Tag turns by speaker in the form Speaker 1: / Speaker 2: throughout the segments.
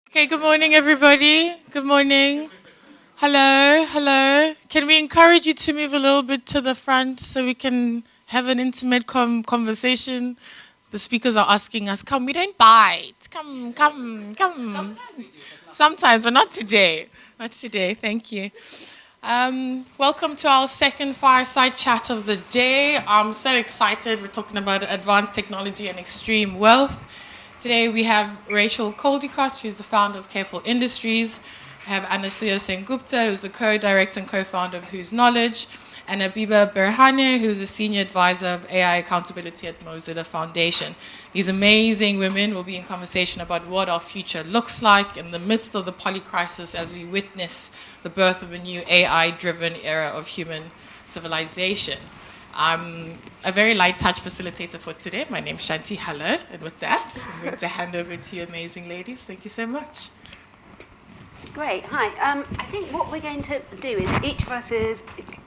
Speaker 1: Okay, good morning, everybody. Good morning. Hello, hello. Can we encourage you to move a little bit to the front so we can have an intimate conversation? The speakers are asking us, come, we don't bite. Come, come, come. Sometimes, but not today. Not today, thank you. Welcome to our second fireside chat of the day. I'm so excited. We're talking about advanced technology and extreme wealth. Today we have Rachel Coldicutt, who's the founder of Careful Industries. We have Anasuya Sengupta, who's the co-director and co-founder of Who's Knowledge, and Abeba Birhane, who's a senior advisor of AI accountability at Mozilla Foundation. These amazing women will be in conversation about what our future looks like in the midst of the polycrisis as we witness the birth of a new AI-driven era of human civilization. I'm a very light touch facilitator for today. My name's Shanti. Hello. And with that, I'm going to hand over to you amazing ladies. Thank you so much.
Speaker 2: Great. Hi. I think what we're going to do is each of us is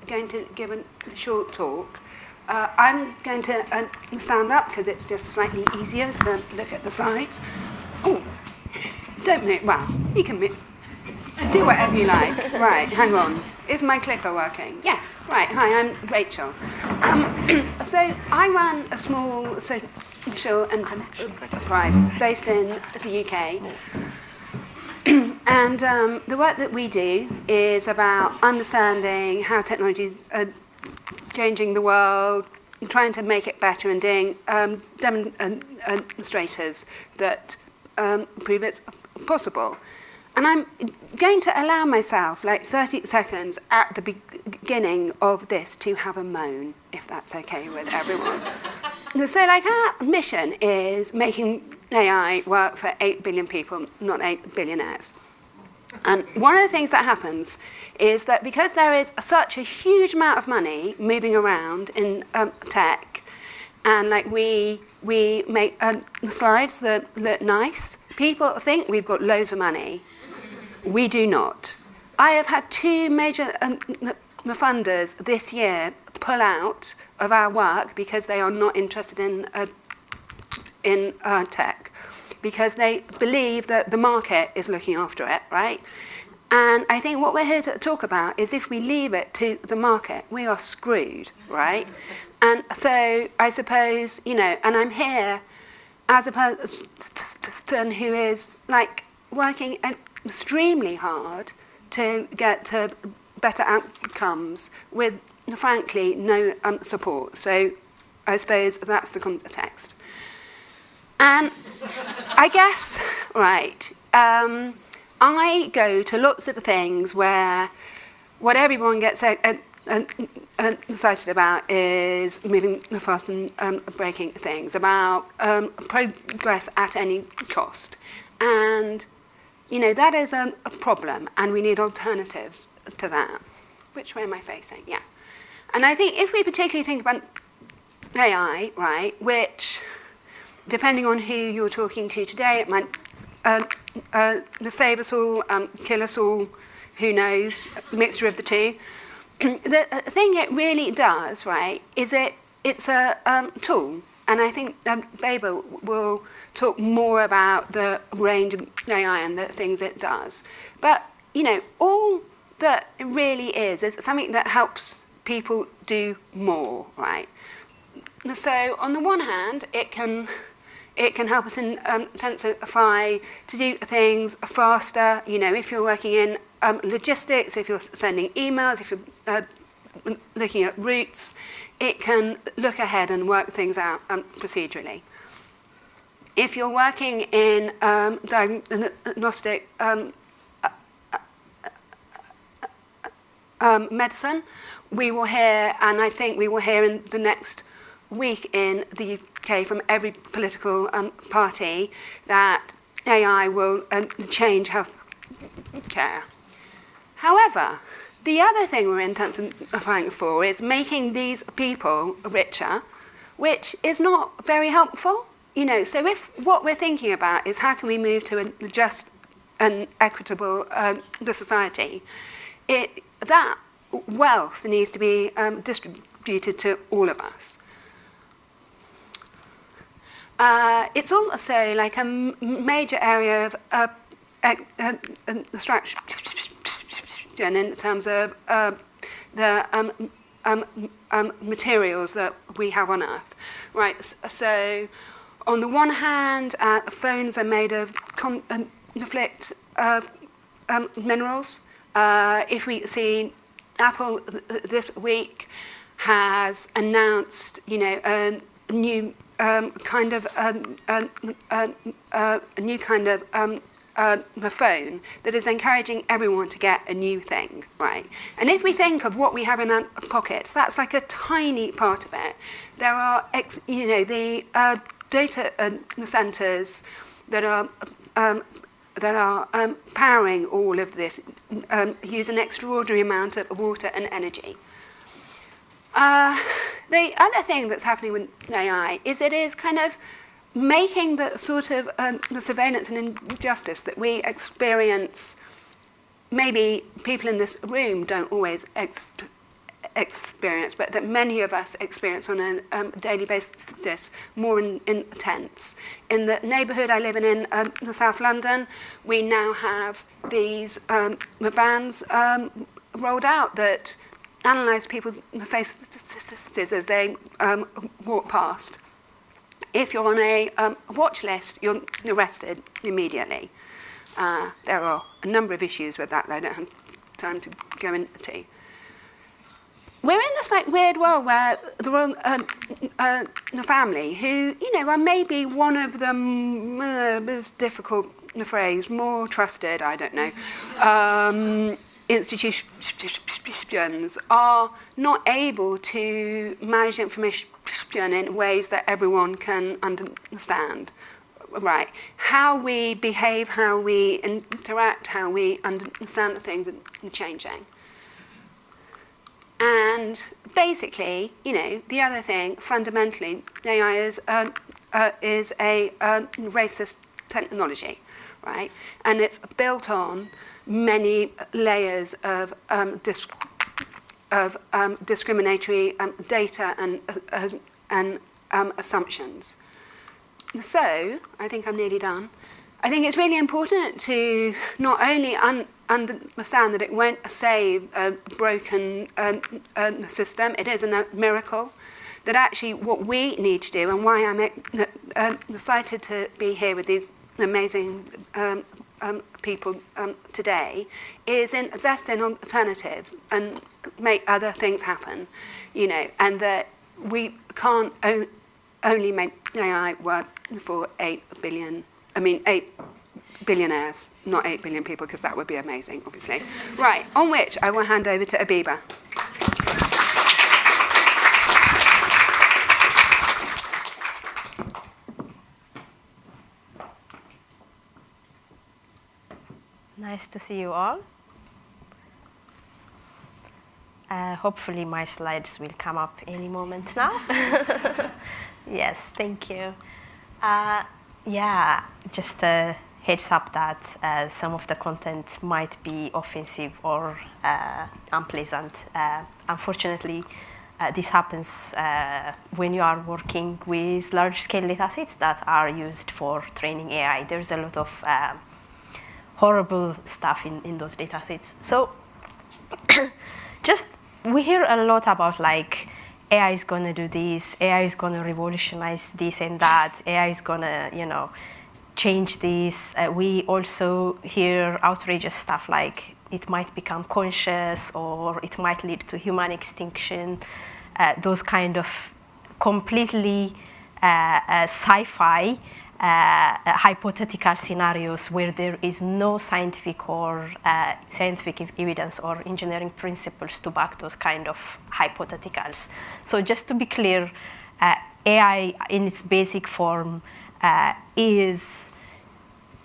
Speaker 2: going to give a short talk. I'm going to stand up because it's just slightly easier to look at the slides. Oh, don't move. Well, you can move. Do whatever you like. Right, hang on. Is my clicker working? Yes. Right. Hi, I'm Rachel. So I run a small social enterprise based in the UK. And the work that we do is about understanding how technologies are changing the world, trying to make it better, and doing demonstrators that prove it's possible. And I'm going to allow myself like 30 seconds at the beginning of this to have a moan, if that's okay with everyone. So like our mission is making AI work for 8 billion people, not 8 billionaires. And one of the things that happens is that because there is such a huge amount of money moving around in tech, and like we make slides that look nice, people think we've got loads of money. We do not. I have had 2 major funders this year pull out of our work because they are not interested in tech, because they believe that the market is looking after it, right? And I think what we're here to talk about is if we leave it to the market, we are screwed, right? And so I suppose, and I'm here as a person who is like working extremely hard to get to better outcomes with, frankly, no support. So I suppose that's the context. And I guess, right, I go to lots of things where what everyone gets excited about is moving fast and breaking things, about progress at any cost. And that is a problem, and we need alternatives to that. Which way am I facing? Yeah. And I think if we particularly think about AI, right, which, depending on who you're talking to today, it might save us all, kill us all, who knows, a mixture of the two. The thing it really does, right, is it's a tool. And I think Abeba will talk more about the range of AI and the things it does. But, all that it really is something that helps people do more, right? So on the one hand, it can help us intensify to do things faster. If you're working in logistics, if you're sending emails, if you're looking at routes, it can look ahead and work things out procedurally. If you're working in diagnostic medicine, we will hear, and I think we will hear in the next week in the UK from every political party, that AI will change healthcare. However, the other thing we're intensifying for is making these people richer, which is not very helpful. So if what we're thinking about is how can we move to a just and equitable society, that wealth needs to be distributed to all of us. It's also like a major area of extraction in terms of the materials that we have on Earth, right? So, on the one hand, phones are made of conflict minerals. If we see Apple this week has announced, a new kind of a phone that is encouraging everyone to get a new thing, right? And if we think of what we have in our pockets, that's like a tiny part of it. There are, the data centers that are powering all of this use an extraordinary amount of water and energy. The other thing that's happening with AI is it is kind of making the sort of the surveillance and injustice that we experience, maybe people in this room don't always experience, but that many of us experience on a daily basis, more intense. In the neighbourhood I live in South London, we now have these vans rolled out that analyse people's faces as they walk past. If you're on a watch list, you're arrested immediately. There are a number of issues with that I don't have time to go into. We're in this weird world where the royal family, who are maybe one of them, is difficult the phrase, more trusted, I don't know, institutions are not able to manage information in ways that everyone can understand. Right. How we behave, how we interact, how we understand things are changing. And basically, the other thing, fundamentally, AI is a racist technology, right? And it's built on many layers of discriminatory data and assumptions. So, I think I'm nearly done. I think it's really important to not only understand that it won't save a broken system, it is a miracle, that actually what we need to do, and why I'm excited to be here with these amazing people today, is invest in alternatives and make other things happen, and that we can't only make AI work for 8 billionaires, not 8 billion people, because that would be amazing, obviously. Right, on which I will hand over to Abeba.
Speaker 3: Nice to see you all. Hopefully my slides will come up any moment now. Yes, thank you. Yeah, just a heads up that some of the content might be offensive or unpleasant. Unfortunately, this happens when you are working with large-scale datasets that are used for training AI. There's a lot of horrible stuff in those datasets. So we hear a lot about AI is going to do this, AI is going to revolutionize this and that, AI is going to, change this. We also hear outrageous stuff like it might become conscious or it might lead to human extinction. Those kind of completely sci-fi hypothetical scenarios where there is no scientific evidence or engineering principles to back those kind of hypotheticals. So just to be clear, AI in its basic form is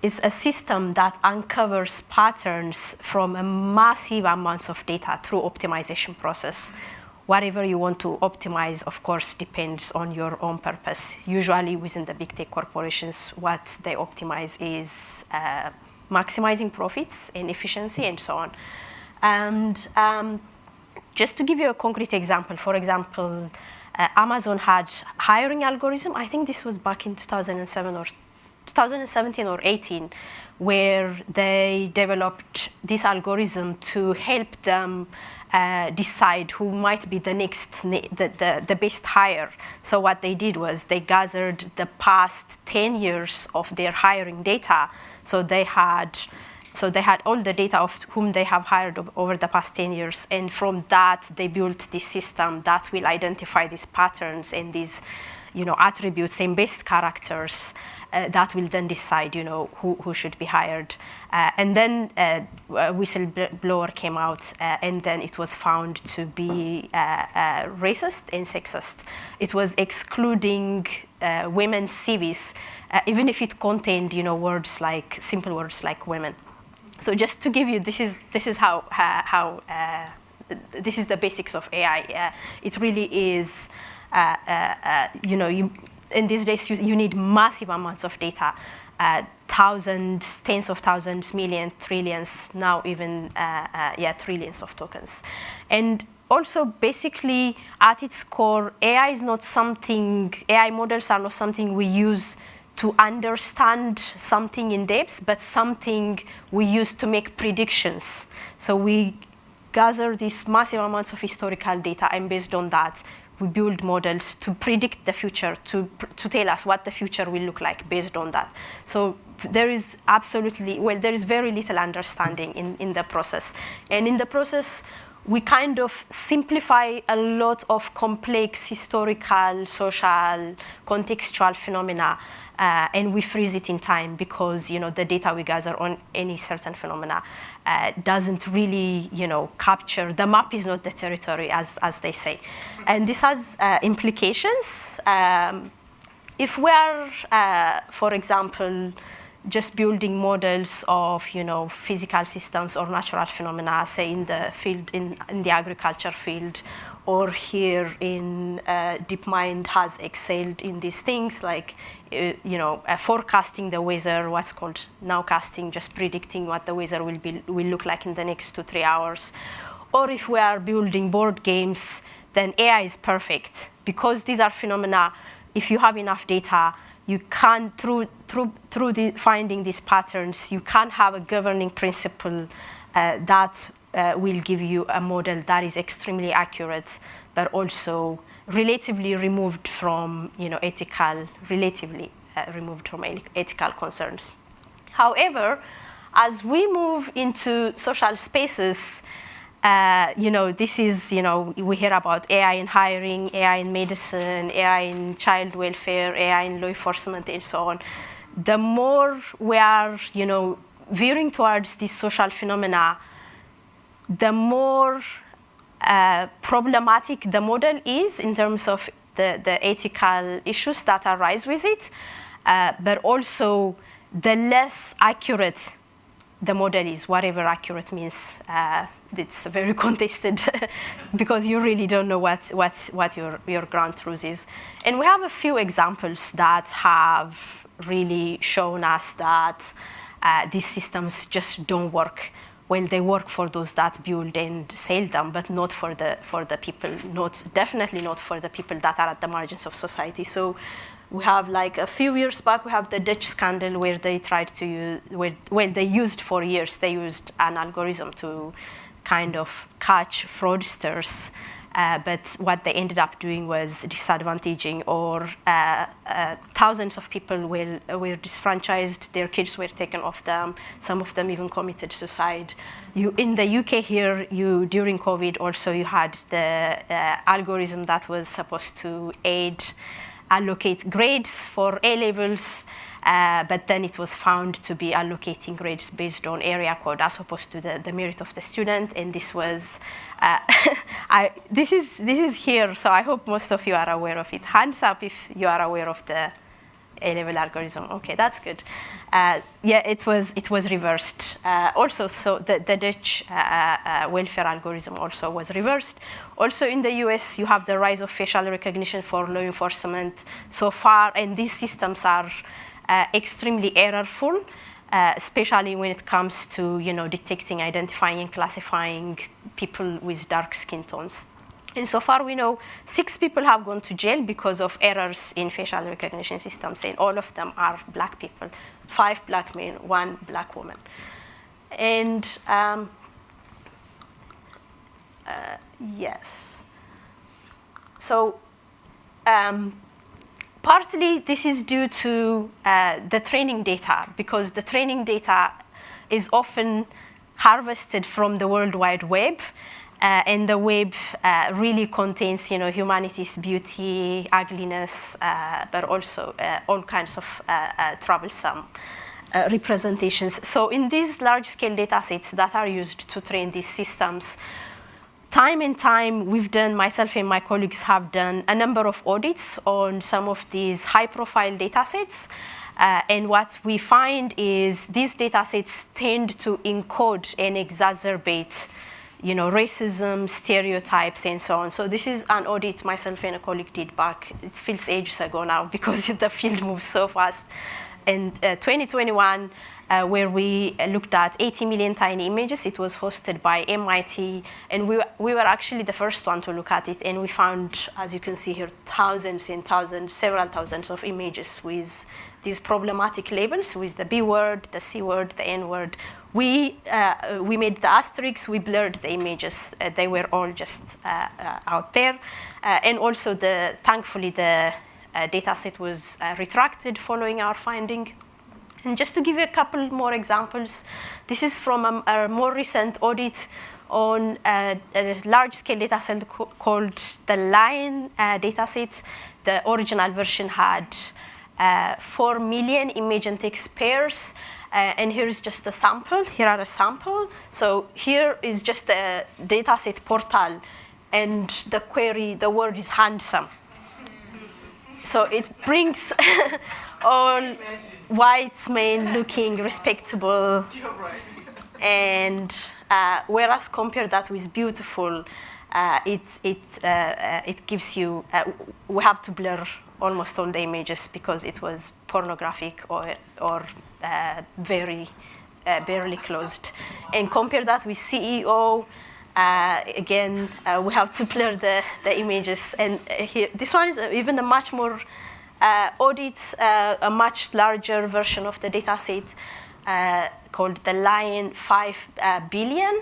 Speaker 3: a system that uncovers patterns from a massive amounts of data through optimization process. Whatever you want to optimize, of course, depends on your own purpose. Usually within the big tech corporations, what they optimize is maximizing profits and efficiency and so on. And just to give you a concrete example, for example, Amazon had hiring algorithm. I think this was back in 2007 or 2017 or 18, where they developed this algorithm to help them decide who might be the next, the best hire. So what they did was they gathered the past 10 years of their hiring data. So they had all the data of whom they have hired over the past 10 years. And from that, they built this system that will identify these patterns and these attributes and best characters that will then decide, who should be hired. And then a whistleblower came out, and then it was found to be racist and sexist. It was excluding women's CVs, even if it contained, simple words like women. So just to give you, this is how this is the basics of AI. It really is, in these days you need massive amounts of data, thousands, tens of thousands, millions, trillions, now even trillions of tokens. And also, basically, at its core, AI models are not something we use to understand something in depth, but something we use to make predictions. So we gather these massive amounts of historical data, and based on that, we build models to predict the future, to tell us what the future will look like based on that. So there is very little understanding in the process. And in the process, we kind of simplify a lot of complex historical, social, contextual phenomena, and we freeze it in time because the data we gather on any certain phenomena doesn't really capture. The map is not the territory, as they say, and this has implications. If we are, for example, just building models of physical systems or natural phenomena, say in the field in the agriculture field, or here in DeepMind has excelled in these things like forecasting the weather, what's called nowcasting, just predicting what the weather will look like in the next 2-3 hours. Or if we are building board games, then AI is perfect because these are phenomena. If you have enough data, you can, through finding these patterns, you can have a governing principle that will give you a model that is extremely accurate, but also relatively removed from ethical concerns. However, as we move into social spaces, this is, we hear about AI in hiring, AI in medicine, AI in child welfare, AI in law enforcement, and so on. The more we are, veering towards these social phenomena, the more problematic the model is in terms of the ethical issues that arise with it, but also the less accurate the model is, whatever accurate means. It's very contested because you really don't know what your ground truth is. And we have a few examples that have really shown us that these systems just don't work. Well, they work for those that build and sell them, but not for the people, definitely not for the people that are at the margins of society. So we have, like, a few years back, we have the Dutch scandal where they tried to use, they used for years, they used an algorithm to kind of catch fraudsters, but what they ended up doing was disadvantaging, or thousands of people were disfranchised, their kids were taken off them, some of them even committed suicide. In the UK here, during COVID also, you had the algorithm that was supposed to allocate grades for A-levels, but then it was found to be allocating grades based on area code as opposed to the merit of the student. And this was, this is here, so I hope most of you are aware of it. Hands up if you are aware of the A-level algorithm. Okay, that's good. It was reversed. Also, so the Dutch welfare algorithm also was reversed. Also in the US, you have the rise of facial recognition for law enforcement so far, and these systems are extremely errorful, especially when it comes to detecting, identifying, and classifying people with dark skin tones. And so far we know 6 people have gone to jail because of errors in facial recognition systems, and all of them are black people. 5 black men, 1 black woman. And yes. So partly this is due to the training data, because the training data is often harvested from the World Wide Web. And the web really contains, humanity's beauty, ugliness, but also all kinds of troublesome representations. So in these large-scale data sets that are used to train these systems, time and time we've done, myself and my colleagues have done a number of audits on some of these high-profile data sets. And what we find is these data sets tend to encode and exacerbate racism, stereotypes, and so on. So this is an audit myself and a colleague did back, it feels ages ago now because the field moves so fast. In 2021, where we looked at 80 million tiny images. It was hosted by MIT, and we were actually the first one to look at it, and we found, as you can see here, thousands and thousands, several thousands of images with these problematic labels, with the B word, the C word, the N word. We made the asterisks, we blurred the images. They were all just out there. And also, thankfully, the data set was retracted following our finding. And just to give you a couple more examples, this is from a more recent audit on a large-scale data set called the Lion data set. The original version had 4 million image and text pairs. And here is just a sample. Here are a sample. So here is just the dataset portal, and the query, the word is handsome. So it brings all white men looking respectable. And whereas compare that with beautiful, it gives you, we have to blur almost all the images because it was pornographic or very barely closed. And compare that with CEO, again, we have to blur the images. And here, this one is even a much more audit, a much larger version of the data set called the Lion 5 billion.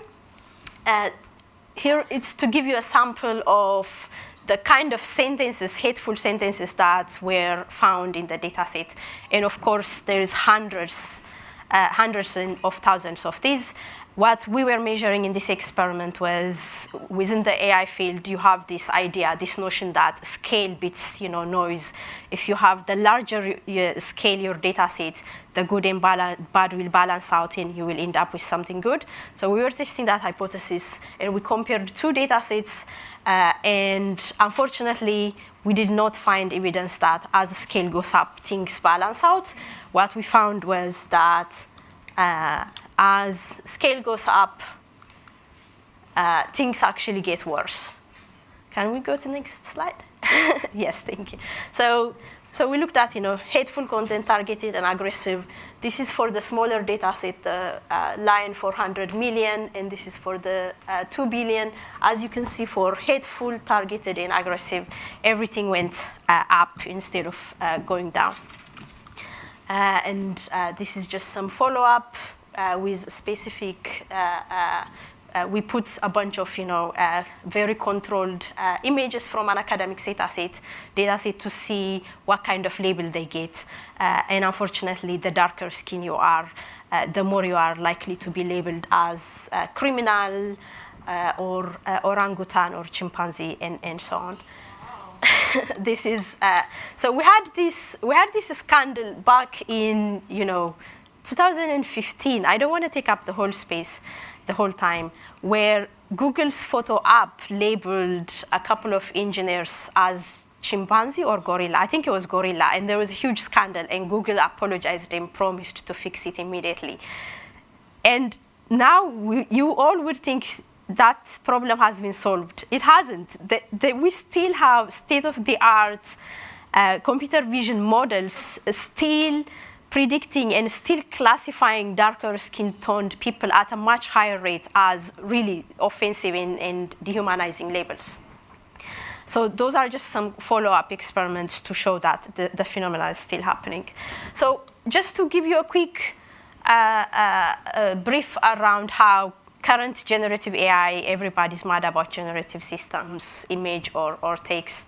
Speaker 3: Here it's to give you a sample of the kind of sentences, hateful sentences that were found in the data set. And of course, there's hundreds of thousands of these. What we were measuring in this experiment was, within the AI field, you have this idea, this notion that scale beats noise. If you have the larger scale your data set, the good and bad will balance out and you will end up with something good. So we were testing that hypothesis, and we compared 2 data sets, and unfortunately, we did not find evidence that as the scale goes up, things balance out. What we found was that as scale goes up, things actually get worse. Can we go to the next slide? Yes, thank you. So we looked at hateful content, targeted and aggressive. This is for the smaller data set, the Lion 400 million, and this is for the 2 billion. As you can see, for hateful, targeted, and aggressive, everything went up instead of going down. And this is just some follow-up with specific. We put a bunch of very controlled images from an academic data set to see what kind of label they get. And unfortunately, the darker skin you are, the more you are likely to be labeled as criminal or orangutan or chimpanzee and so on. This is so we had this scandal back in 2015. I don't want to take up the whole space the whole time, where Google's photo app labeled a couple of engineers as chimpanzee or gorilla. I think it was gorilla, and there was a huge scandal, and Google apologized and promised to fix it immediately. And now you all would think that problem has been solved. It hasn't. We still have state-of-the-art computer vision models still predicting and still classifying darker skin-toned people at a much higher rate as really offensive and dehumanizing labels. So those are just some follow-up experiments to show that the phenomenon is still happening. So just to give you a quick brief around how current generative AI, everybody's mad about generative systems, image or text.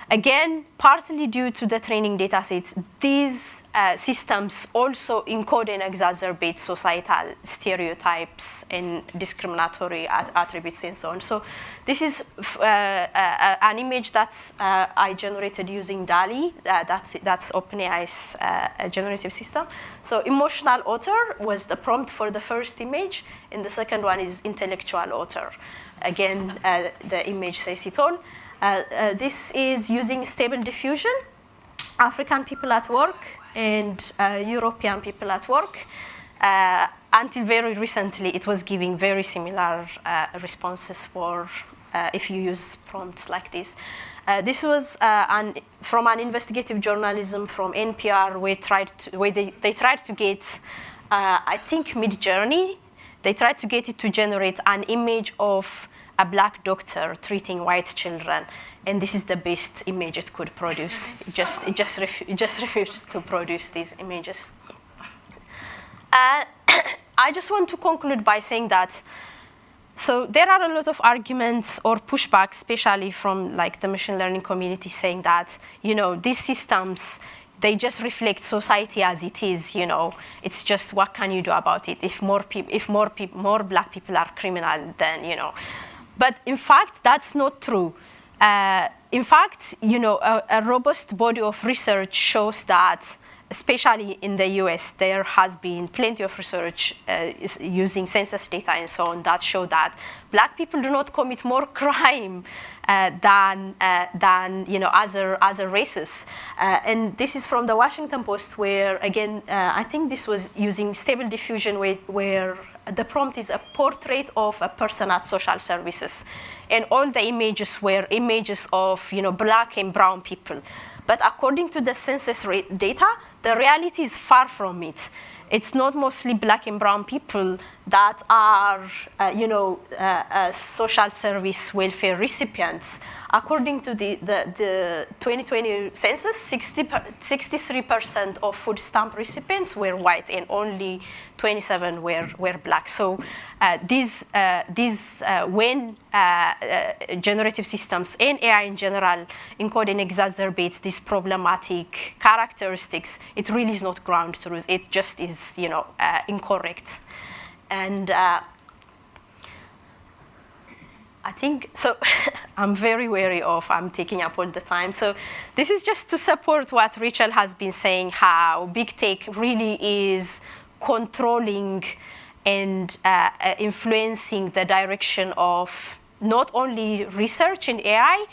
Speaker 3: Again, partly due to the training data sets, these systems also encode and exacerbate societal stereotypes and discriminatory attributes and so on. So this is an image that I generated using DALL-E. That's OpenAI's generative system. So emotional author was the prompt for the first image, and the second one is intellectual author. Again, the image says it all. This is using stable diffusion, African people at work and European people at work. Until very recently, it was giving very similar responses for if you use prompts like this. This was from an investigative journalism from NPR, where they tried to get, I think, Mid-Journey. They tried to get it to generate an image of a black doctor treating white children, and this is the best image it could produce. It just refused to produce these images. I just want to conclude by saying that, so there are a lot of arguments or pushback, especially from like the machine learning community, saying that, you know, these systems, they just reflect society as it is, you know. It's just, what can you do about it? If more black people are criminal, then, you know. But in fact, that's not true. In fact, you know, a robust body of research shows that, especially in the US, there has been plenty of research using census data and so on that show that black people do not commit more crime than you know, other races. And this is from the Washington Post, where, again, I think this was using stable diffusion, where the prompt is a portrait of a person at social services. And all the images were images of, you know, black and brown people. But according to the census data, the reality is far from it. It's not mostly black and brown people that are, you know, social service welfare recipients. According to the 2020 census, 63% of food stamp recipients were white, and only 27 were black. So when generative systems and AI in general encode and exacerbate these problematic characteristics, it really is not ground truth. It just is, you know, incorrect. And I think, so I'm very wary of, I'm taking up all the time. So this is just to support what Rachel has been saying, how big tech really is controlling and influencing the direction of not only research in AI,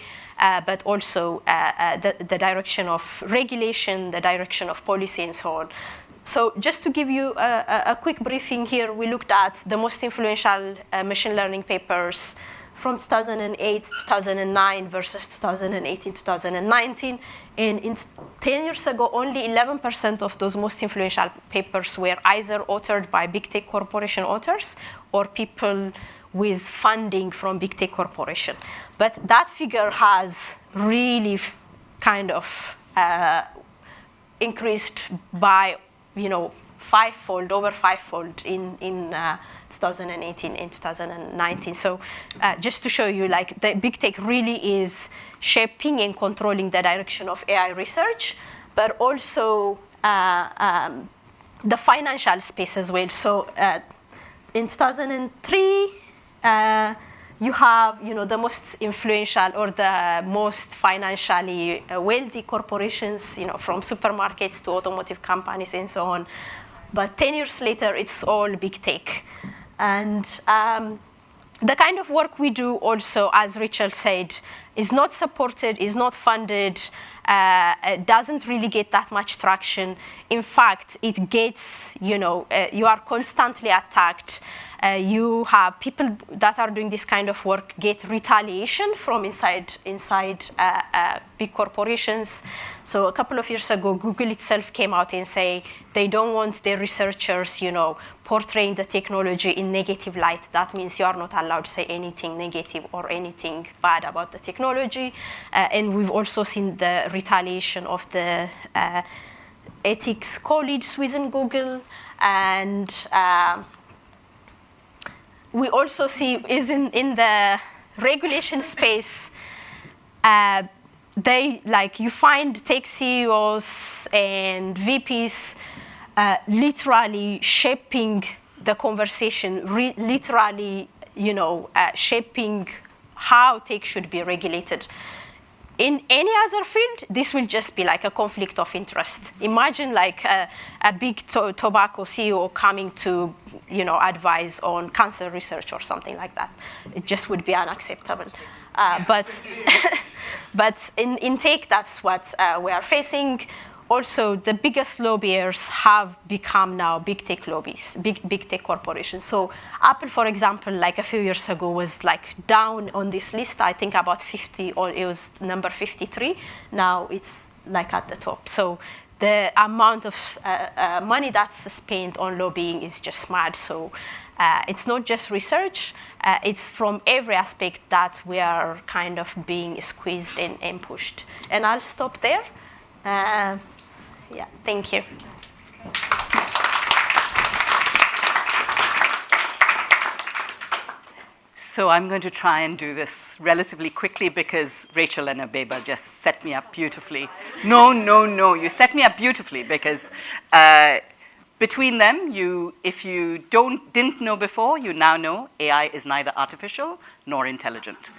Speaker 3: but also the direction of regulation, the direction of policy, and so on. So just to give you a quick briefing here, we looked at the most influential machine learning papers from 2008, 2009 versus 2018, 2019. And 10 years ago, only 11% of those most influential papers were either authored by big tech corporation authors or people with funding from big tech corporation. But that figure has really kind of increased by, you know, over fivefold in 2018 and 2019. So just to show you, like, the big tech really is shaping and controlling the direction of AI research, but also the financial space as well. So in 2003, you have, you know, the most influential or the most financially wealthy corporations, you know, from supermarkets to automotive companies and so on. But 10 years later, it's all big tech. And the kind of work we do also, as Rachel said, is not supported, is not funded, doesn't really get that much traction. In fact, it gets, you know, you are constantly attacked. You have people that are doing this kind of work get retaliation from inside big corporations. So a couple of years ago, Google itself came out and say they don't want their researchers, you know, portraying the technology in negative light. That means you are not allowed to say anything negative or anything bad about the technology. technology. And we've also seen the retaliation of the ethics college within Google. And we also see is in the regulation space, you find tech CEOs and VPs literally shaping the conversation, literally, shaping how tech should be regulated. In any other field, this will just be like a conflict of interest. Imagine like a big tobacco CEO coming to, advise on cancer research or something like that. It just would be unacceptable. But in tech, that's what we are facing. Also, the biggest lobbyers have become now big tech lobbies, big tech corporations. So Apple, for example, like a few years ago was like down on this list, I think about 50, or it was number 53. Now it's like at the top. So the amount of money that's spent on lobbying is just mad. So it's not just research, it's from every aspect that we are kind of being squeezed and pushed. And I'll stop there. Yeah, thank you.
Speaker 4: So I'm going to try and do this relatively quickly because Rachel and Abeba just set me up beautifully. No, you set me up beautifully because between them, if you didn't know before, you now know AI is neither artificial nor intelligent.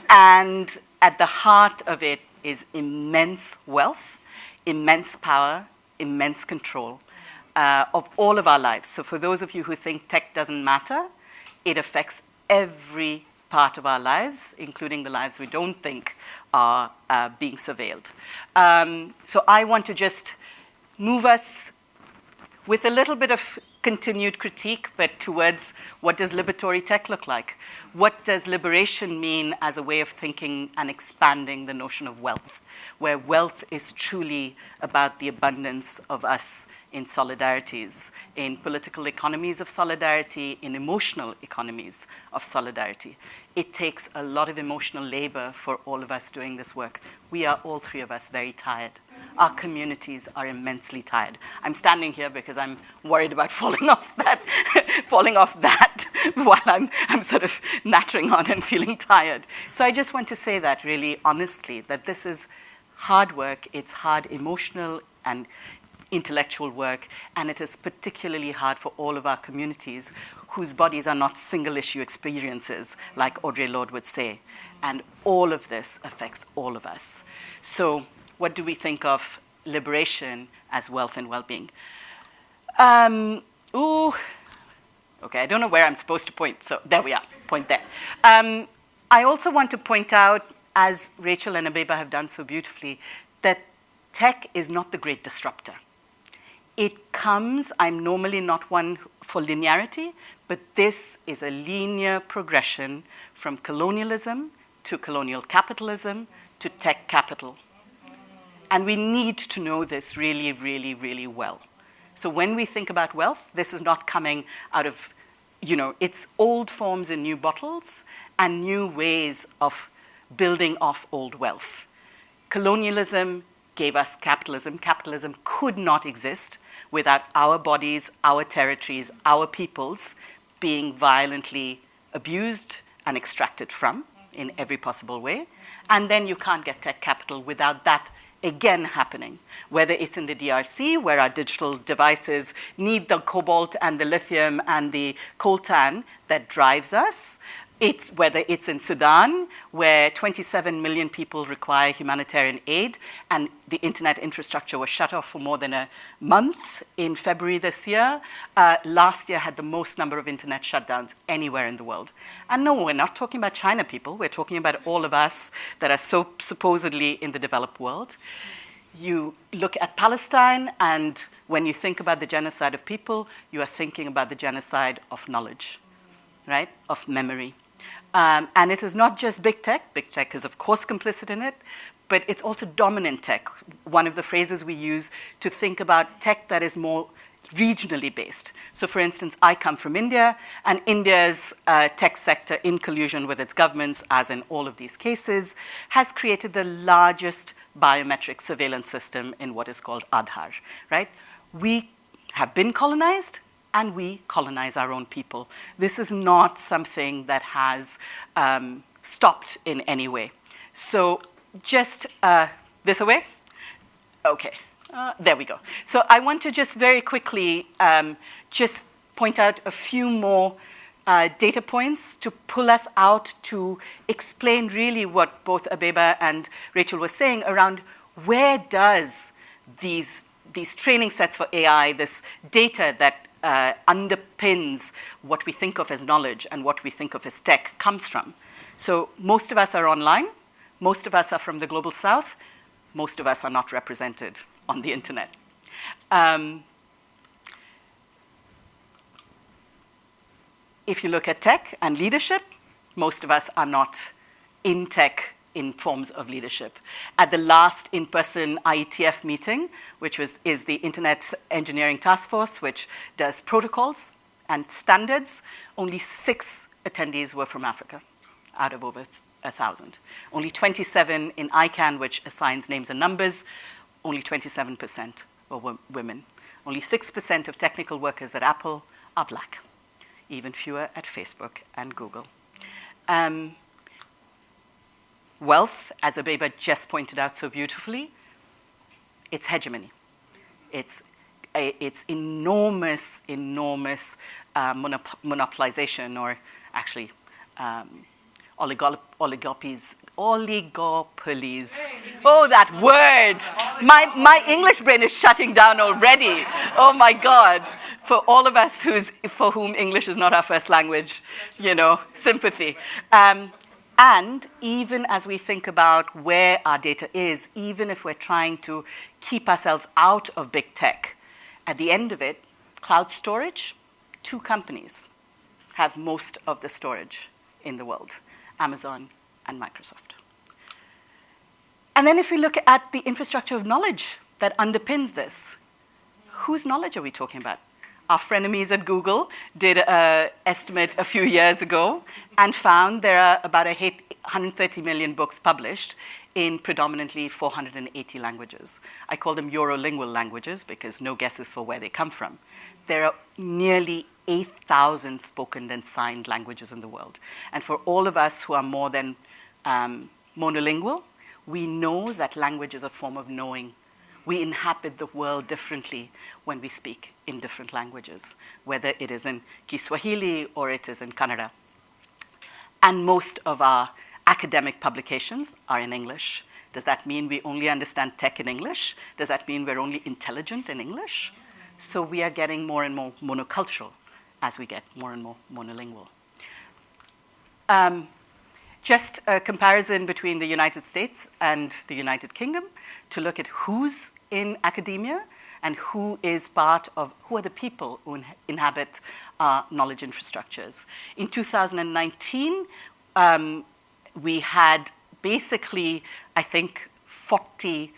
Speaker 4: And at the heart of it is immense wealth, immense power, immense control of all of our lives. So for those of you who think tech doesn't matter, it affects every part of our lives, including the lives we don't think are being surveilled. So I want to just move us with a little bit of continued critique, but towards what does liberatory tech look like? What does liberation mean as a way of thinking and expanding the notion of wealth, where wealth is truly about the abundance of us in solidarities, in political economies of solidarity, in emotional economies of solidarity. It takes a lot of emotional labor for all of us doing this work. We are, all three of us, very tired. Our communities are immensely tired. I'm standing here because I'm worried about falling off that while I'm sort of nattering on and feeling tired. So I just want to say that really honestly, that this is hard work. It's hard emotional and intellectual work, and it is particularly hard for all of our communities whose bodies are not single-issue experiences, like Audre Lorde would say. And all of this affects all of us. So what do we think of liberation as wealth and well-being? Okay, I don't know where I'm supposed to point, so there we are, point there. I also want to point out, as Rachel and Abeba have done so beautifully, that tech is not the great disruptor. It comes, I'm normally not one for linearity, but this is a linear progression from colonialism to colonial capitalism to tech capital. And we need to know this really, really, really well. So when we think about wealth, this is not coming out of, it's old forms in new bottles and new ways of building off old wealth. Colonialism gave us capitalism. Capitalism could not exist without our bodies, our territories, our peoples being violently abused and extracted from in every possible way. And then you can't get tech capital without that again happening, whether it's in the DRC, where our digital devices need the cobalt and the lithium and the coltan that drives us, whether it's in Sudan, where 27 million people require humanitarian aid, and the internet infrastructure was shut off for more than a month in February this year. Last year had the most number of internet shutdowns anywhere in the world. And no, we're not talking about China people. We're talking about all of us that are so supposedly in the developed world. You look at Palestine, and when you think about the genocide of people, you are thinking about the genocide of knowledge, right, of memory. And it is not just big tech. Big tech is, of course, complicit in it, but it's also dominant tech. One of the phrases we use to think about tech that is more regionally based. So for instance, I come from India, and India's tech sector, in collusion with its governments, as in all of these cases, has created the largest biometric surveillance system in what is called Aadhaar, right? We have been colonized, and we colonize our own people. This is not something that has stopped in any way. So just this away? Okay. There we go. So I want to just very quickly just point out a few more data points to pull us out to explain really what both Abeba and Rachel were saying around where does these training sets for AI, this data that underpins what we think of as knowledge and what we think of as tech comes from. So most of us are online. Most of us are from the global south. Most of us are not represented on the internet. If you look at tech and leadership, most of us are not in tech in forms of leadership. At the last in-person IETF meeting, which is the Internet Engineering Task Force, which does protocols and standards, only 6 attendees were from Africa out of over 1,000. Only 27 in ICANN, which assigns names and numbers, only 27% were women. Only 6% of technical workers at Apple are black. Even fewer at Facebook and Google. Wealth, as Abeba just pointed out so beautifully, it's hegemony. It's enormous, enormous monopolization, or actually oligopolies. Oh, that word. My English brain is shutting down already. Oh my God. For all of us for whom English is not our first language, sympathy. And even as we think about where our data is, even if we're trying to keep ourselves out of big tech, at the end of it, cloud storage, 2 companies have most of the storage in the world, Amazon and Microsoft. And then if we look at the infrastructure of knowledge that underpins this, whose knowledge are we talking about? Our frenemies at Google did an estimate a few years ago and found there are about 130 million books published in predominantly 480 languages. I call them Eurolingual languages because no guesses for where they come from. There are nearly 8,000 spoken and signed languages in the world. And for all of us who are more than monolingual, we know that language is a form of knowing. We inhabit the world differently when we speak in different languages, whether it is in Kiswahili or it is in Kannada. And most of our academic publications are in English. Does that mean we only understand tech in English? Does that mean we're only intelligent in English? So we are getting more and more monocultural as we get more and more monolingual. Just a comparison between the United States and the United Kingdom to look at who's in academia and who are the people who inhabit knowledge infrastructures. In 2019, we had basically, I think, 40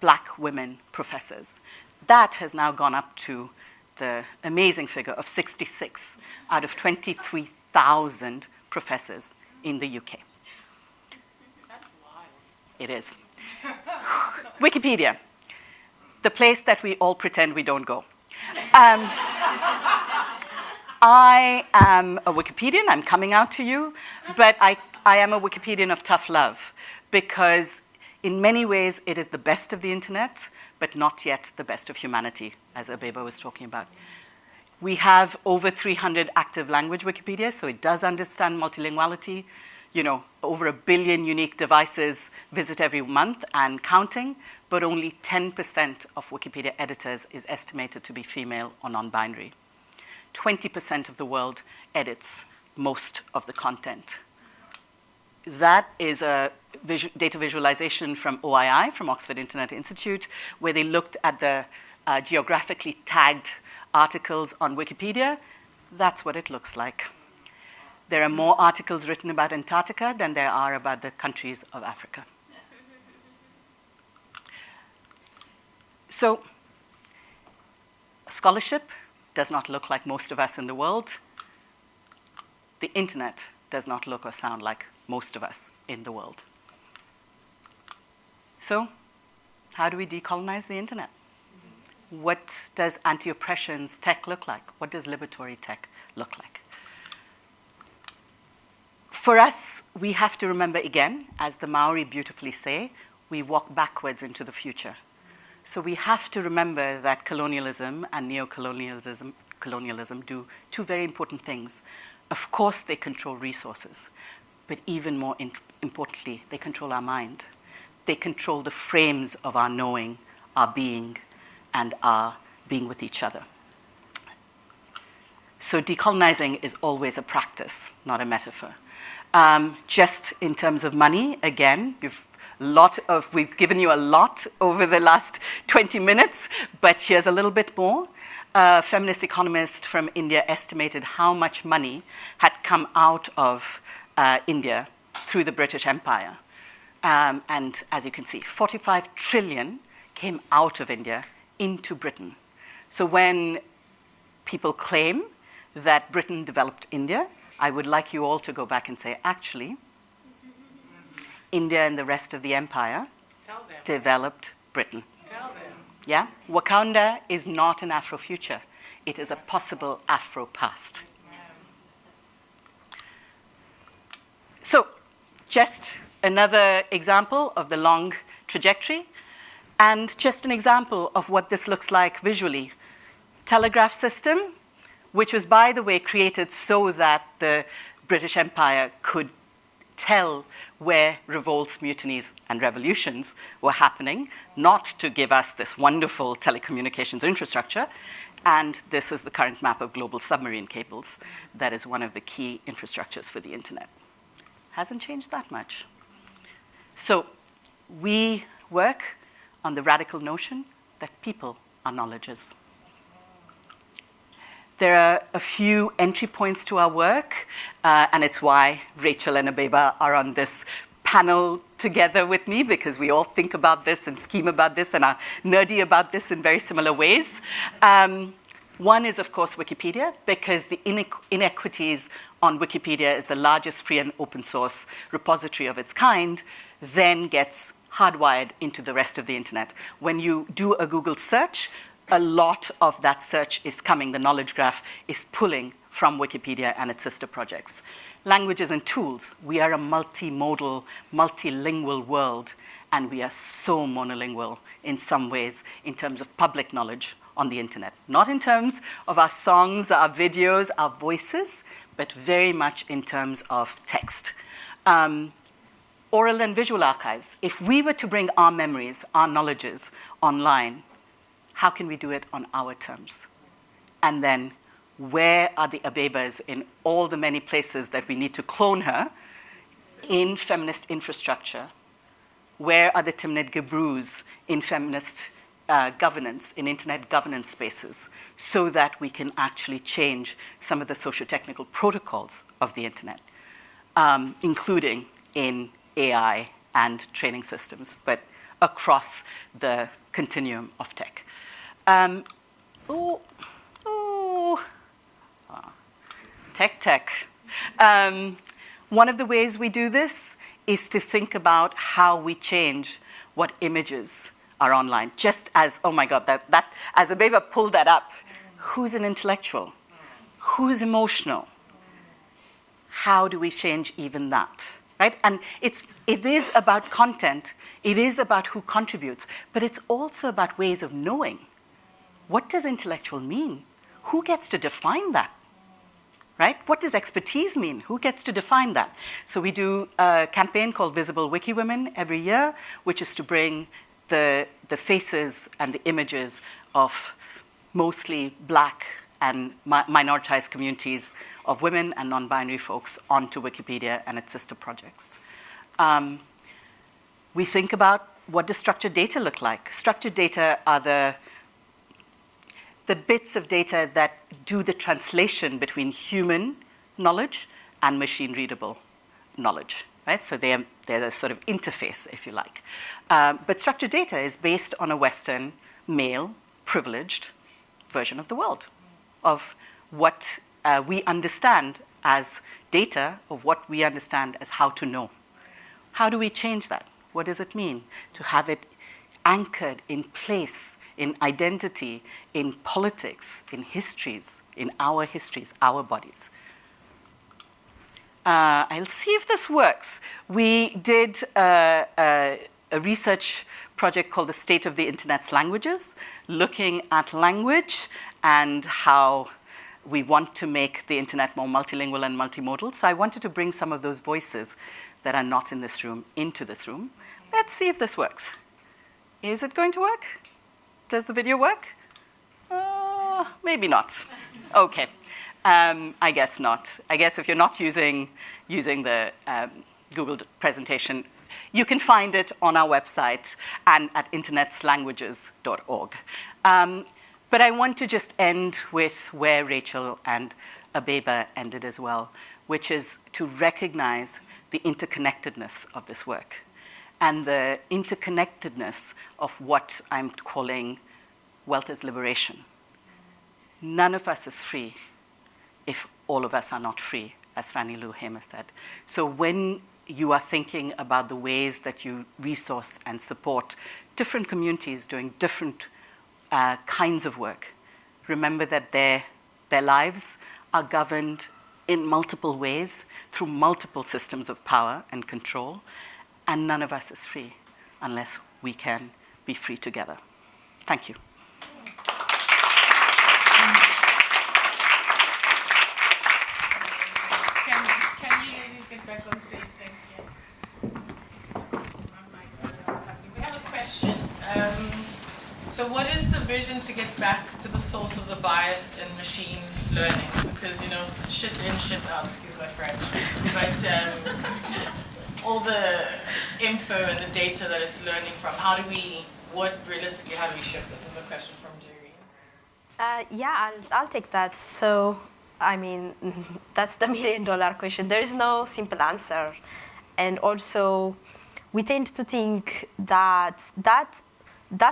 Speaker 4: black women professors. That has now gone up to the amazing figure of 66 out of 23,000 professors in the UK.
Speaker 1: That's wild.
Speaker 4: It is. Wikipedia, the place that we all pretend we don't go. I am a Wikipedian, I'm coming out to you, but I am a Wikipedian of tough love because in many ways it is the best of the internet, but not yet the best of humanity, as Abeba was talking about. We have over 300 active language Wikipedias, so it does understand multilinguality. Over 1 billion unique devices visit every month and counting, but only 10% of Wikipedia editors is estimated to be female or non-binary. 20% of the world edits most of the content. That is a data visualization from OII, from Oxford Internet Institute, where they looked at the geographically tagged articles on Wikipedia. That's what it looks like. There are more articles written about Antarctica than there are about the countries of Africa. So Scholarship does not look like most of us in the world. The internet does not look or sound like most of us in the world. So, how do we decolonize the internet? What does anti-oppressions tech look like? What does liberatory tech look like? For us, we have to remember again, as the Maori beautifully say, we walk backwards into the future. So we have to remember that colonialism and neo-colonialism do two very important things. Of course, they control resources, but even more importantly, they control our mind. They control the frames of our knowing, our being, and our being with each other. So decolonizing is always a practice, not a metaphor. Just in terms of money, again, we've given you a lot over the last 20 minutes, but here's a little bit more. A feminist economist from India estimated how much money had come out of India through the British Empire. And as you can see, 45 trillion came out of India into Britain. So when people claim that Britain developed India, I would like you all to go back and say, actually, India and the rest of the empire developed Britain. Yeah? Wakanda is not an Afro-future. It is a possible Afro-past. So, just another example of the long trajectory, and just an example of what this looks like visually. Telegraph system, which was, by the way, created so that the British Empire could tell where revolts, mutinies, and revolutions were happening, not to give us this wonderful telecommunications infrastructure. And this is the current map of global submarine cables. That is one of the key infrastructures for the internet. Hasn't changed that much. So we work on the radical notion that people are knowledges. There are a few entry points to our work, and it's why Rachel and Abeba are on this panel together with me, because we all think about this and scheme about this and are nerdy about this in very similar ways. One is, of course, Wikipedia, because the inequities on Wikipedia is the largest free and open source repository of its kind, then gets hardwired into the rest of the internet. When you do a Google search, a lot of that search is coming, the knowledge graph is pulling from Wikipedia and its sister projects. Languages and tools. We are a multimodal, multilingual world, and we are so monolingual in some ways in terms of public knowledge on the internet. Not in terms of our songs, our videos, our voices, but very much in terms of text. Oral and visual archives. If we were to bring our memories, our knowledges online, how can we do it on our terms? And then, where are the Abebas in all the many places that we need to clone her in feminist infrastructure? Where are the Timnit Gebrus in feminist governance, in internet governance spaces, so that we can actually change some of the socio-technical protocols of the internet, including in AI and training systems, but across the continuum of tech. Tech. One of the ways we do this is to think about how we change what images are online. Just as, oh my God, that as Abeba pulled that up, who's an intellectual? Who's emotional? How do we change even that? Right? And it is about content, it is about who contributes, but it's also about ways of knowing. What does intellectual mean? Who gets to define that? Right? What does expertise mean? Who gets to define that? So we do a campaign called Visible Wiki Women every year, which is to bring the faces and the images of mostly Black and minoritized communities of women and non-binary folks onto Wikipedia and its sister projects. We think about, what does structured data look like? Structured data are the bits of data that do the translation between human knowledge and machine-readable knowledge, right? So they're the sort of interface, if you like. But structured data is based on a Western, male, privileged version of the world, of what we understand as data, of what we understand as how to know. How do we change that? What does it mean to have it anchored in place, in identity, in politics, in histories, in our histories, our bodies? I'll see if this works. We did a research project called The State of the Internet's Languages, looking at language and how we want to make the internet more multilingual and multimodal. So I wanted to bring some of those voices that are not in this room into this room. Let's see if this works. Is it going to work? Does the video work? Maybe not. Okay. I guess not. I guess if you're not using the Google presentation, you can find it on our website and at internetslanguages.org. But I want to just end with where Rachel and Abeba ended as well, which is to recognize the interconnectedness of this work and the interconnectedness of what I'm calling wealth as liberation. None of us is free if all of us are not free, as Fannie Lou Hamer said. So when you are thinking about the ways that you resource and support different communities doing different kinds of work, remember that their lives are governed in multiple ways through multiple systems of power and control, and none of us is free unless we can be free together. Thank you.
Speaker 1: Can you ladies get back on stage? Thank you. We have a question. So what is the vision to get back to the source of the bias in machine learning? Because, shit in, shit out, excuse my French. But all the info and the data that it's learning from, realistically, how do we shift this? This is a question from Jerry.
Speaker 3: Yeah, I'll take that. So, I mean, that's the $1 million question. There is no simple answer. And also, we tend to think that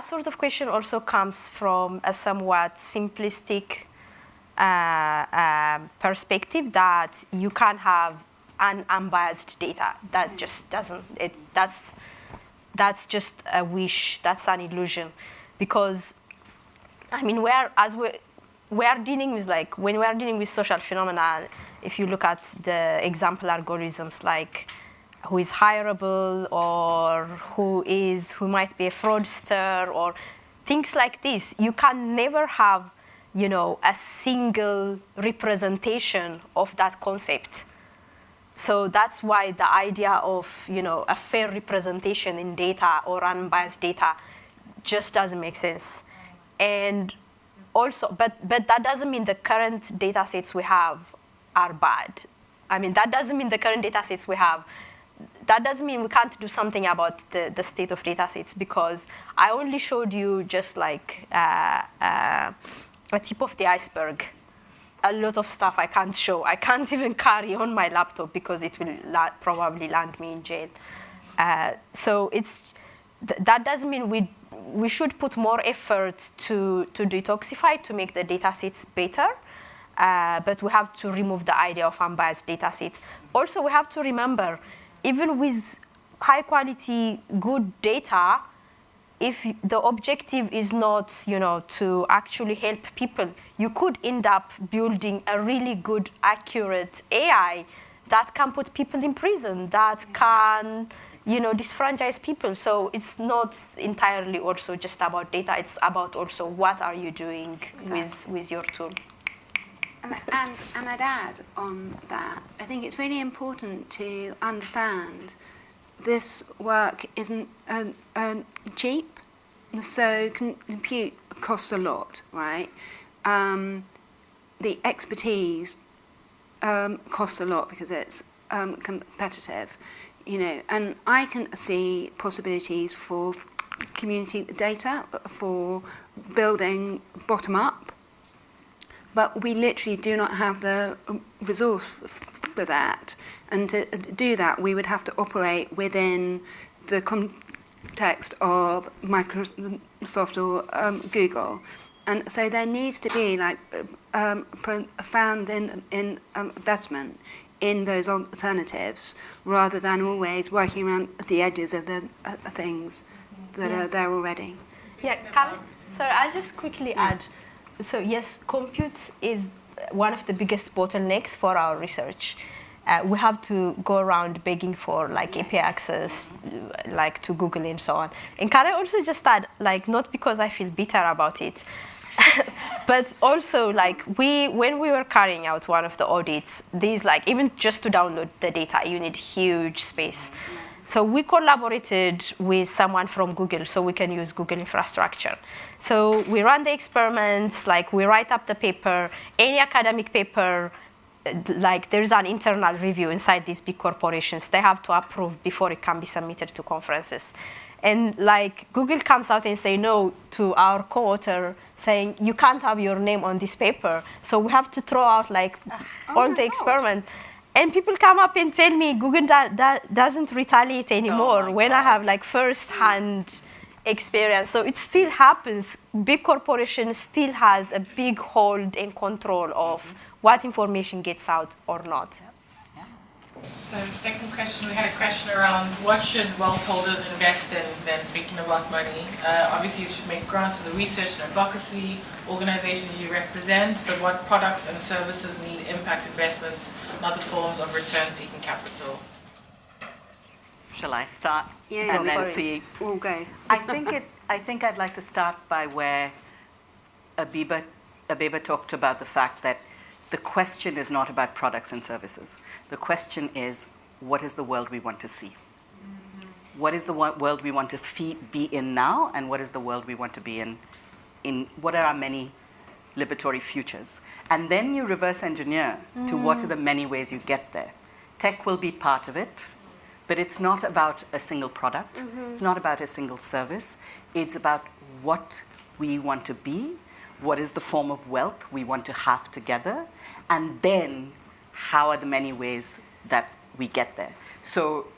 Speaker 3: sort of question also comes from a somewhat simplistic perspective that you can have an unbiased data. That just doesn't. That's just a wish. That's an illusion, because I mean, we are dealing with, like, when we are dealing with social phenomena. If you look at the example algorithms, like who is hireable, or who might be a fraudster, or things like this, you can never have, a single representation of that concept. So that's why the idea of, a fair representation in data or unbiased data just doesn't make sense. And also, but that doesn't mean the current data sets we have are bad. I mean, that doesn't mean the current data sets we have, that doesn't mean we can't do something about the state of data sets, because I only showed you just like a tip of the iceberg. A lot of stuff I can't show. I can't even carry on my laptop because it will probably land me in jail. So that doesn't mean we should put more effort to detoxify, to make the data sets better. But we have to remove the idea of unbiased data set. Also, we have to remember, even with high quality, good data, if the objective is not, to actually help people, you could end up building a really good, accurate AI that can put people in prison, that can, disfranchise people. So it's not entirely also just about data. It's about also what are you doing with your tool.
Speaker 2: And I'd add on that, I think it's really important to understand this work isn't cheap. So compute costs a lot, right? The expertise costs a lot because it's competitive, and I can see possibilities for community data, for building bottom up, but we literally do not have the resource for that. And to do that, we would have to operate within the context of Microsoft or Google. And so there needs to be like profound investment in those alternatives, rather than always working around the edges of the things that are there already.
Speaker 3: Yeah, Karen? So I'll just quickly add. So yes, compute is one of the biggest bottlenecks for our research. We have to go around begging for like API access, like to Google and so on. And can I also just add, like, not because I feel bitter about it, but also like when we were carrying out one of the audits, these like even just to download the data, you need huge space. So we collaborated with someone from Google so we can use Google infrastructure. So we run the experiments, like we write up the paper, any academic paper, like there's an internal review inside these big corporations. They have to approve before it can be submitted to conferences. And like Google comes out and say no to our co-author, saying you can't have your name on this paper. So we have to throw out like all the experiment. And people come up and tell me Google doesn't retaliate anymore when I have like first-hand experience. So it still happens. Big corporation still has a big hold and control of what information gets out or not.
Speaker 1: So the second question, we had a question around what should wealth holders invest in then, speaking about money. Obviously you should make grants to the research and advocacy organizations you represent, but what products and services need impact investments and other forms of return-seeking capital?
Speaker 4: Shall I start?
Speaker 2: Yeah,
Speaker 4: and then see.
Speaker 2: We'll go.
Speaker 4: I think I'd like to start by where Abeba talked about the fact that the question is not about products and services. The question is, what is the world we want to see? What is the world we want to be in now, and what is the world we want to be in what are our many liberatory futures? And then you reverse engineer to what are the many ways you get there. Tech will be part of it, but it's not about a single product. It's not about a single service. It's about what we want to be, what is the form of wealth we want to have together, and then how are the many ways that we get there. So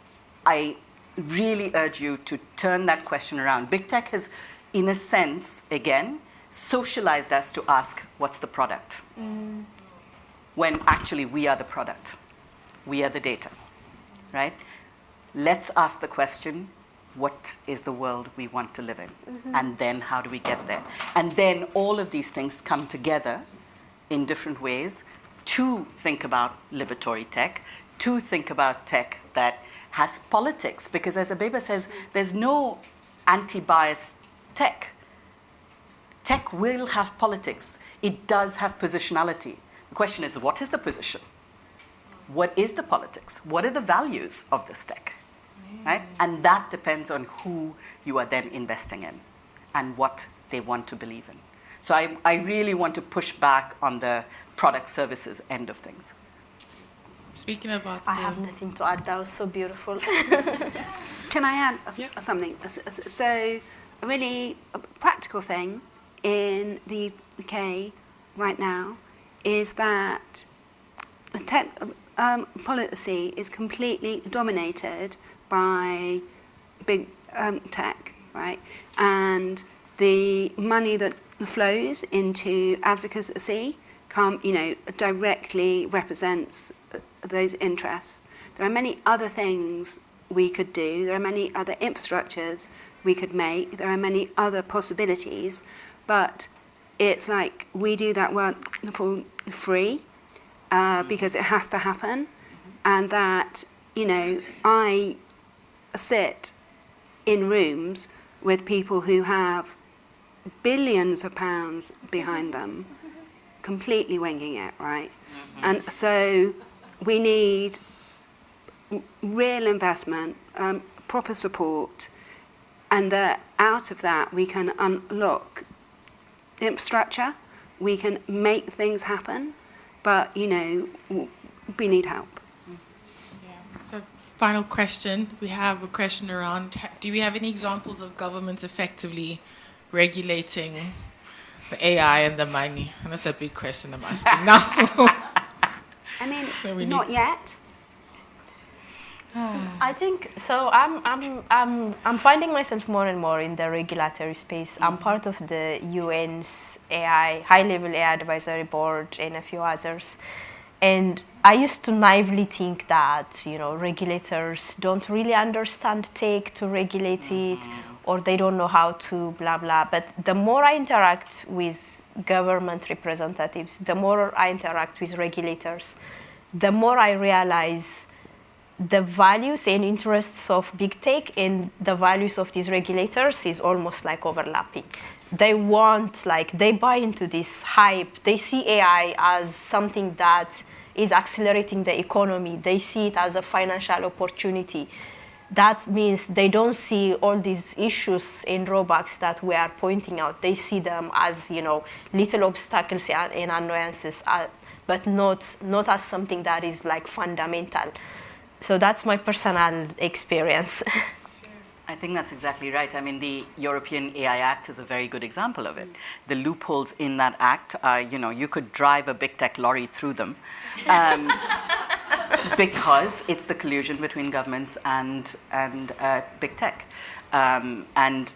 Speaker 4: I really urge you to turn that question around. Big tech has, in a sense, again, socialized us to ask, what's the product? When actually we are the product. We are the data, right? Let's ask the question, what is the world we want to live in? And then how do we get there? And then all of these things come together in different ways to think about liberatory tech, to think about tech that has politics. Because as Abeba says, there's no anti-bias tech. Tech will have politics. It does have positionality. The question is, what is the position? What is the politics? What are the values of this tech? Right? And that depends on who you are then investing in and what they want to believe in. So I really want to push back on the product services end of things.
Speaker 1: Speaking about
Speaker 3: I have nothing to add. That was so beautiful.
Speaker 2: Can I add something? So a really practical thing in the UK right now is that tech policy is completely dominated by big tech, right? And the money that flows into advocacy directly represents those interests. There are many other things we could do. There are many other infrastructures we could make. There are many other possibilities, but it's like we do that work for free because it has to happen, and that I sit in rooms with people who have billions of pounds behind them, completely winging it, right? And so we need real investment, proper support, and that out of that we can unlock infrastructure, we can make things happen, but we need help.
Speaker 1: So final question. We have a question around, do we have any examples of governments effectively regulating the AI and the money? And that's a big question I'm asking now.
Speaker 2: I mean, not yet.
Speaker 3: I think so. I'm finding myself more and more in the regulatory space. I'm part of the UN's AI high-level AI advisory board and a few others, and I used to naively think that regulators don't really understand tech to regulate it, or they don't know how to blah blah. But the more I interact with government representatives, the more I interact with regulators, the more I realize the values and interests of big tech and the values of these regulators is almost like overlapping. They they buy into this hype. They see AI as something that is accelerating the economy. They see it as a financial opportunity. That means they don't see all these issues and drawbacks that we are pointing out. They see them as, little obstacles and annoyances, but not as something that is like fundamental. So that's my personal experience.
Speaker 4: I think that's exactly right. I mean, the European AI Act is a very good example of it. The loopholes in that act are, you could drive a big tech lorry through them because it's the collusion between governments and big tech. And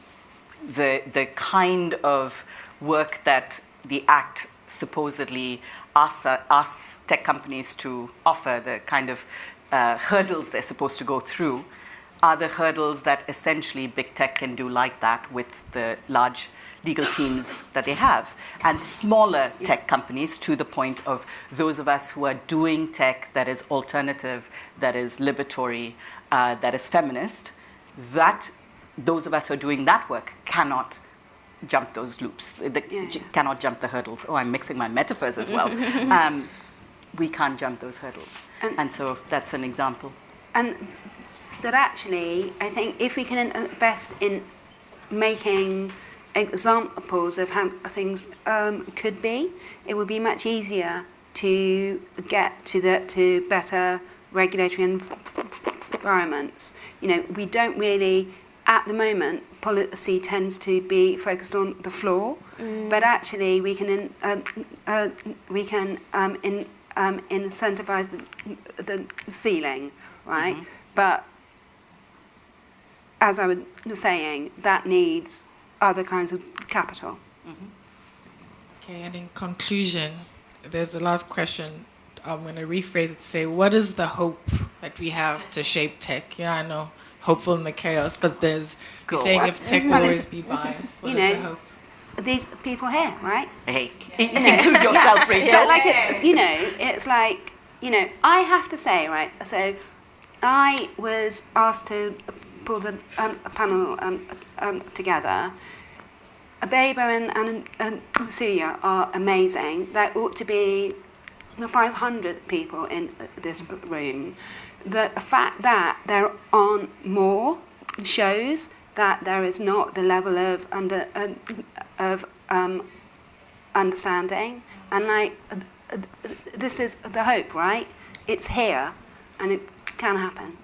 Speaker 4: the kind of work that the act supposedly asks tech companies to offer, the kind of hurdles they're supposed to go through, are the hurdles that essentially big tech can do like that with the large legal teams that they have. And smaller tech companies, to the point of those of us who are doing tech that is alternative, that is liberatory, that is feminist, that those of us who are doing that work cannot jump those loops, cannot jump the hurdles. Oh, I'm mixing my metaphors as well. We can't jump those hurdles. And so that's an example.
Speaker 2: And that actually, I think if we can invest in making examples of how things could be, it would be much easier to get to better regulatory environments. We don't really, at the moment, policy tends to be focused on the floor, but actually we can incentivize the ceiling, right? Mm-hmm. But as I was saying, that needs other kinds of capital.
Speaker 1: Mm-hmm. Okay, and in conclusion, there's the last question. I'm going to rephrase it to say, what is the hope that we have to shape tech? Yeah, I know, hopeful in the chaos, but you're saying if tech will always be biased, what is the hope?
Speaker 2: These people here, right?
Speaker 4: Hey, include yourself, Rachel.
Speaker 2: It's like, I have to say, right, so I was asked to pull the panel together. Abeba and Anasuya are amazing. There ought to be 500 people in this room. The fact that there aren't more shows that there is not the level of understanding, and this is the hope, right? It's here, and it can happen.